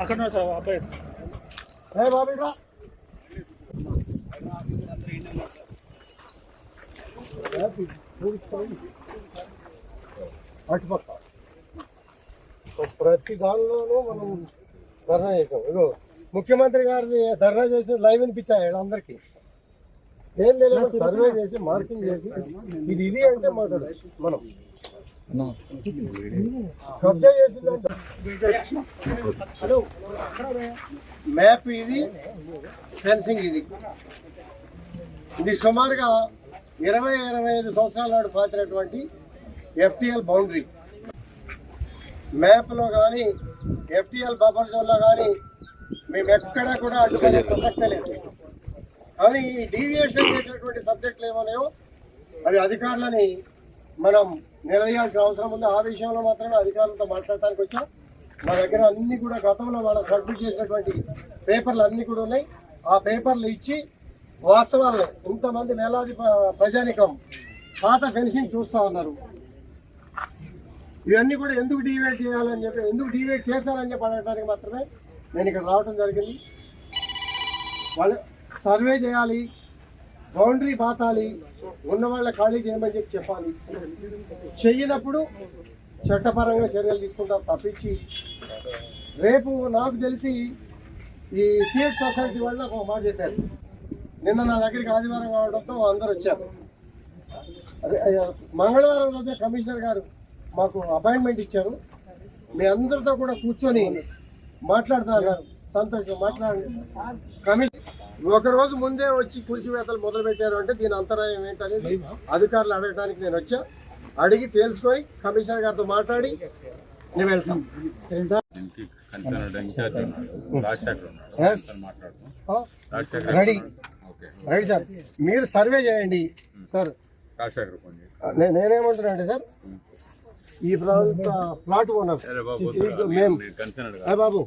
అక్కడ సార్ అబ్బాయి బాబు ఇట్లా అటుపక్క ప్రతి దానిలోనూ మనం ధర్నా చేసాం. ఇగో ముఖ్యమంత్రి గారిని ధర్నా చేసి లైవ్ వినిపించాయి అందరికి. ఏం తెలియదు సర్వే చేసి మార్కింగ్ చేసి ఇది ఇది అంటే మాట్లాడు మనం కబ్జా చేసిందంటే మ్యాప్ ఇది, ఫెన్సింగ్ ఇది. ఇది సుమారుగా 20-25 సంవత్సరాల నాడు పాతినటువంటి ఎఫ్టిఎల్ బౌండరీ. మ్యాప్లో కానీ ఎఫ్టిఎల్ బఫర్ జోన్లో కానీ మేము ఎక్కడా కూడా అడ్డుకునే ప్రసక్తే లేదు. కానీ ఈ డీవియేషన్ చేసినటువంటి సబ్జెక్టులు ఏమన్నాయో అవి అధికారులని మనం నిలదీయాల్సిన అవసరం ఉంది. ఆ విషయంలో మాత్రమే అధికారులతో మాట్లాడటానికి వచ్చాం. మా దగ్గర అన్ని కూడా గతంలో వాళ్ళకి సబ్మిట్ చేసినటువంటి పేపర్లు అన్నీ కూడా ఉన్నాయి. ఆ పేపర్లు ఇచ్చి వాస్తవాలను ఇంతమంది వేలాది ప్రజానికం పాత ఫెన్సింగ్ చూస్తూ ఉన్నారు. ఇవన్నీ కూడా ఎందుకు డీవేట్ చేయాలని చెప్పి, ఎందుకు డీవేట్ చేశారని చెప్పి అనడానికి మాత్రమే నేను ఇక్కడ రావడం జరిగింది. వాళ్ళు సర్వే చేయాలి, బౌండరీ పాతాలి, ఉన్న వాళ్ళ ఖాళీ చేయమని చెప్పి చెప్పాలి. చెయ్యినప్పుడు చట్టపరంగా చర్యలు తీసుకుంటారు తప్పించి. రేపు నాకు తెలిసి ఈ సీఎట్ సొసైటీ వాళ్ళు ఒక మాట చెప్పారు. నిన్న నా దగ్గరికి ఆదివారం కావడంతో అందరు వచ్చారు. మంగళవారం రోజున కమిషనర్ గారు మాకు అపాయింట్మెంట్ ఇచ్చారు. మీ అందరితో కూడా కూర్చొని మాట్లాడుతున్నారు. సంతోషం, మాట్లాడండి. ఒకరోజు ముందే వచ్చి కూల్చివేతలు మొదలు పెట్టారు అంటే దీని అంతరాయం ఏంటనేది అధికారులు అడగడానికి నేను వచ్చా. అడిగి తేల్చుకొని కమిషనర్ గారితో మాట్లాడి నేను వెళ్తాను. రెడీ రైట్ సార్, మీరు సర్వే చేయండి సార్. నేనేమంటున్నా అంటే సార్, ఈ ప్రాంత ప్లాట్ ఓనర్స్ మేము బాబు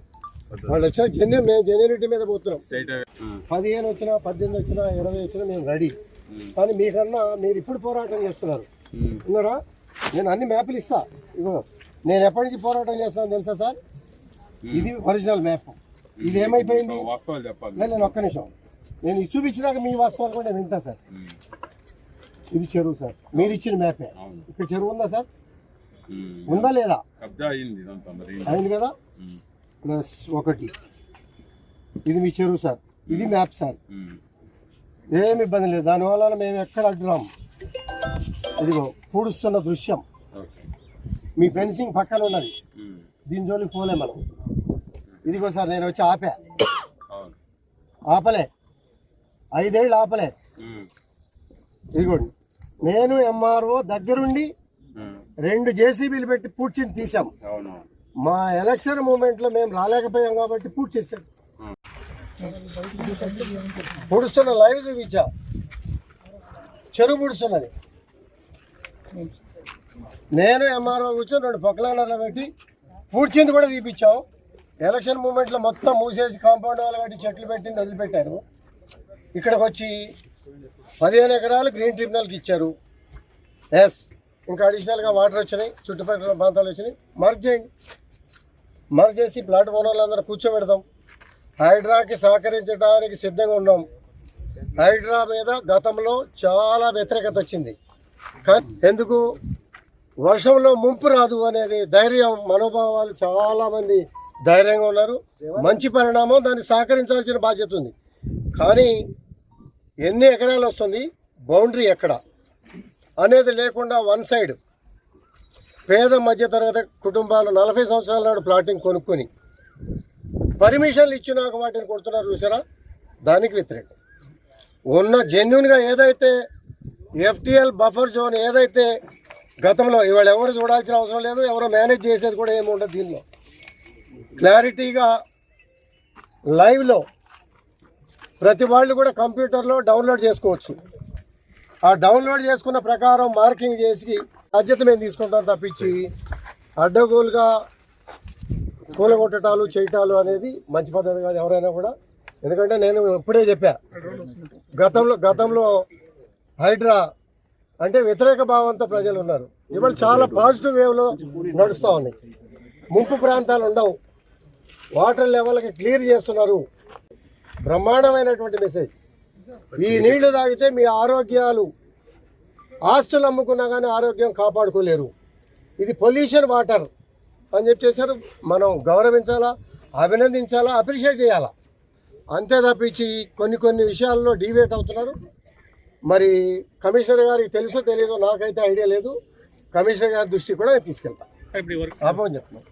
వాళ్ళు వచ్చిన జెన్యున్, మేము జెన్యూనిటీ మీద పోతున్నాం. 15 వచ్చినా 18 వచ్చినా 20 వచ్చినా మేము రెడీ. కానీ మీకన్నా మీరు ఇప్పుడు పోరాటం చేస్తున్నారు ఉన్నారా? నేను అన్ని మ్యాప్లు ఇస్తా. ఇవ్వ నేను ఎప్పటి నుంచి పోరాటం చేస్తాను తెలుసా సార్? ఇది ఒరిజినల్ మ్యాప్. ఇది ఏమైపోయింది? నేను ఒక్క నిమిషం, నేను ఇది చూపించినాక మీ వాస్తవాలు కూడా నేను వింటా సార్. ఇది చెరువు సార్, మీరు ఇచ్చిన మ్యాపే. ఇక్కడ చెరువు ఉందా సార్? ఉందా లేదా? అయింది కదా. +1 ఇది మీ చెరువు సార్, ఇది మ్యాప్ సార్. ఏమి ఇబ్బంది లేదు. దానివల్ల మేము ఎక్కడ అడ్డురాము. ఇదిగో పూడుస్తున్న దృశ్యం, మీ ఫెన్సింగ్ పక్కన ఉన్నది. దీని జోలికి పోలే మనం. ఇదిగో సార్, నేను వచ్చి ఆపలే 5 ఏళ్ళు ఆపలే. ఇదిగోండి, నేను ఎంఆర్ఓ దగ్గరుండి 2 జేసీబీలు పెట్టి పూడ్చిని తీసాం. మా ఎలక్షన్ మూమెంట్లో మేము రాలేకపోయాం కాబట్టి పూర్తి చేశారు. పూడుస్తున్న లైవ్ చూపించా, చెరువు పూడుస్తున్నది. నేను ఎంఆర్ఓ కూర్చొని 2 పొక్కలైనర్లు పెట్టి పూడ్చింది కూడా తీపిచ్చాం. ఎలక్షన్ మూమెంట్లో మొత్తం మూసేసి కాంపౌండ్ వాళ్ళు కట్టి చెట్లు పెట్టింది వదిలిపెట్టారు. ఇక్కడికి వచ్చి 15 ఎకరాలు గ్రీన్ ట్రిబ్యునల్కి ఇచ్చారు. ఎస్, ఇంకా అడిషనల్గా వాటర్ వచ్చినాయి, చుట్టుపక్కల ప్రాంతాలు వచ్చినాయి. మర్జ్ చేసి ప్లాట్ ఓనర్లందరూ కూర్చోబెడదాం. హైడ్రాకి సహకరించడానికి సిద్ధంగా ఉన్నాం. హైడ్రా మీద గతంలో చాలా వ్యతిరేకత వచ్చింది. కానీ ఎందుకు? వర్షంలో ముంపు రాదు అనేది ధైర్యం, మనోభావాలు చాలామంది ధైర్యంగా ఉన్నారు. మంచి పరిణామం, దాన్ని సహకరించాల్సిన బాధ్యత ఉంది. కానీ ఎన్ని ఎకరాలు వస్తుంది, బౌండరీ ఎక్కడ అనేది లేకుండా వన్ సైడ్ పేద మధ్యతరగతి కుటుంబాలు 40 సంవత్సరాల నాడు ప్లాటింగ్ కొనుక్కొని పర్మిషన్లు ఇచ్చినాక వాటిని కొడుతున్నారు చూసారా? దానికి వ్యతిరేకం. ఉన్న జెన్యున్గా ఏదైతే ఎఫ్టిఎల్ బఫర్ జోన్ ఏదైతే గతంలో, ఇవాళ ఎవరు చూడాల్సిన అవసరం లేదు, ఎవరో మేనేజ్ చేసేది కూడా ఏమి ఉండదు. దీనిలో క్లారిటీగా లైవ్లో ప్రతి వాళ్ళు కూడా కంప్యూటర్లో డౌన్లోడ్ చేసుకోవచ్చు. ఆ డౌన్లోడ్ చేసుకున్న ప్రకారం మార్కింగ్ చేసి బాధ్యత మేము తీసుకుంటాం తప్పించి అడ్డగోలుగా కూలగొట్టటాలు చేయటాలు అనేది మంచి పద్ధతి కాదు ఎవరైనా కూడా. ఎందుకంటే నేను ఇప్పుడే చెప్పా, గతంలో హైడ్రా అంటే వ్యతిరేక భావంతో ప్రజలు ఉన్నారు. ఇవాళ చాలా పాజిటివ్ వేవ్లో నడుస్తూ ఉన్నాయి. ముంపు ప్రాంతాలు ఉండవు, వాటర్ లెవెల్కి క్లియర్ చేస్తున్నారు. బ్రహ్మాండమైనటువంటి మెసేజ్. ఈ నీళ్లు తాగితే మీ ఆరోగ్యాలు, ఆస్తులు అమ్ముకున్నా కానీ ఆరోగ్యం కాపాడుకోలేరు. ఇది పొల్యూషన్ వాటర్ అని చెప్పి చేశారు. మనం గౌరవించాలా, అభినందించాలా, అప్రిషియేట్ చేయాలా. అంతే తప్పించి కొన్ని విషయాల్లో డివేట్ అవుతున్నారు. మరి కమిషనర్ గారికి తెలుసో తెలియదో నాకైతే ఐడియా లేదు. కమిషనర్ గారి దృష్టికి కూడా నేను తీసుకెళ్తాను. ఇప్పుడు చెప్తున్నాను.